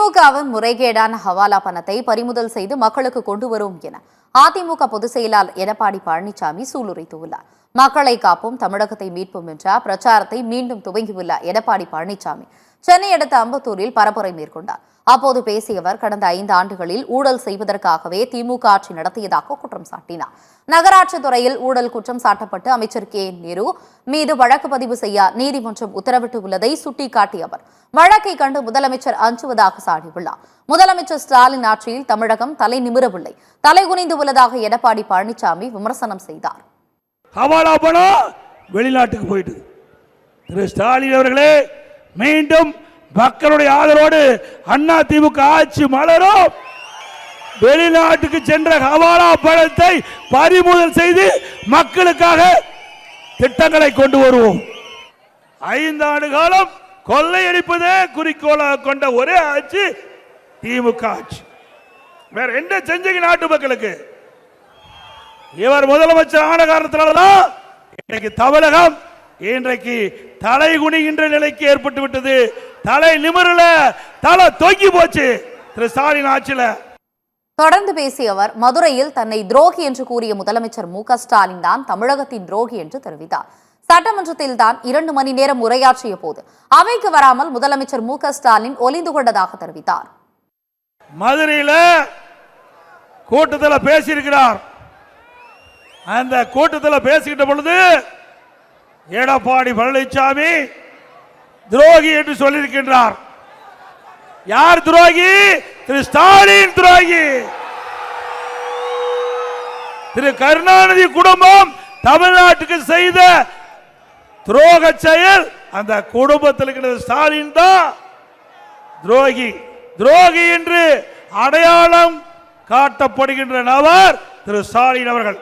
திமுகவின் முறைகேடான ஹவாலா பணத்தை பறிமுதல் செய்து மக்களுக்கு கொண்டு வரும் என அதிமுக பொதுச் செயலாளர் எடப்பாடி பழனிசாமி சூளுரைத்துள்ளார். மக்களை காப்போம், தமிழகத்தை மீட்போம் என்ற பிரச்சாரத்தை மீண்டும் துவங்கியுள்ள எடப்பாடி பழனிசாமி சென்னை அடுத்த அம்பத்தூரில் பரப்புரை மேற்கொண்டார். அப்போது பேசிய அவர், கடந்த 5 ஆண்டுகளில் ஊழல் செய்வதற்காகவே திமுக ஆட்சி நடத்தியதாக குற்றம் சாட்டினார். நகராட்சித் துறையில் ஊழல் குற்றம் சாட்டப்பட்டு அமைச்சர் கே. நேரு மீது வழக்கு பதிவு செய்ய நீதிமன்றம் உத்தரவிட்டுள்ளதை சுட்டிக்காட்டிய அவர், வழக்கை கண்டு முதலமைச்சர் அஞ்சுவதாக சாடியுள்ளார். முதலமைச்சர் ஸ்டாலின் ஆட்சியில் தமிழகம் தலை நிமிரவில்லை, தலைகுனிந்து உள்ளதாக எடப்பாடி பழனிசாமி விமர்சனம் செய்தார். ஹவாலா பணம் வெளிநாட்டுக்கு போயிட்டு திரு ஸ்டாலின் அவர்களே, மீண்டும் மக்களுடைய ஆதரவோடு அண்ணா திமுக ஆட்சி மலரும். வெளிநாட்டுக்கு சென்ற ஹவாலா பணத்தை பறிமுதல் செய்து மக்களுக்காக திட்டங்களை கொண்டு வருவோம். 5 ஆண்டு காலம் கொள்ளையடிப்பதே குறிக்கோளாக கொண்ட ஒரே ஆட்சி திமுக ஆட்சி. வேற என்ன செஞ்சீங்க நாட்டு மக்களுக்கு? இவர் முதலமைச்சர் ஆன காரணத்தினால்தான் இன்றைக்கு தமிழகம் இன்றைக்கு தலை குனிகின்ற நிலைக்கு ஏற்பட்டு விட்டது. தலை நிமிரல, தலை தொங்கி போச்சு திரு ஸ்டாலின் ஆட்சியில. தொடர்ந்து பேசிய அவர், மதுரையில் தன்னை துரோகி என்று கூறிய முதலமைச்சர் மு.க. ஸ்டாலின் தான் தமிழகத்தின் துரோகி என்று தெரிவித்தார். சட்டமன்றத்தில் தான் 2 மணி நேரம் உரையாற்றிய போது அவைக்கு வராமல் முதலமைச்சர் மு.க. ஸ்டாலின் ஒளிந்து கொண்டதாக தெரிவித்தார். மதுரையில் கூட்டத்தில் பேசியிருக்கிறார். அந்த கூட்டத்தில் பேசிக்கிட்ட பொழுது எடப்பாடி பழனிசாமி துரோகி என்று சொல்லியிருக்கின்றார். யார் துரோகி? திரு ஸ்டாலின் துரோகி. திரு கருணாநிதி குடும்பம் தமிழ்நாட்டுக்கு செய்த துரோக செயல், அந்த குடும்பத்தில் இருக்கிற ஸ்டாலின் தான் துரோகி. துரோகி என்று அடையாளம் காட்டப்படுகின்ற நபர் திரு ஸ்டாலின் அவர்கள்.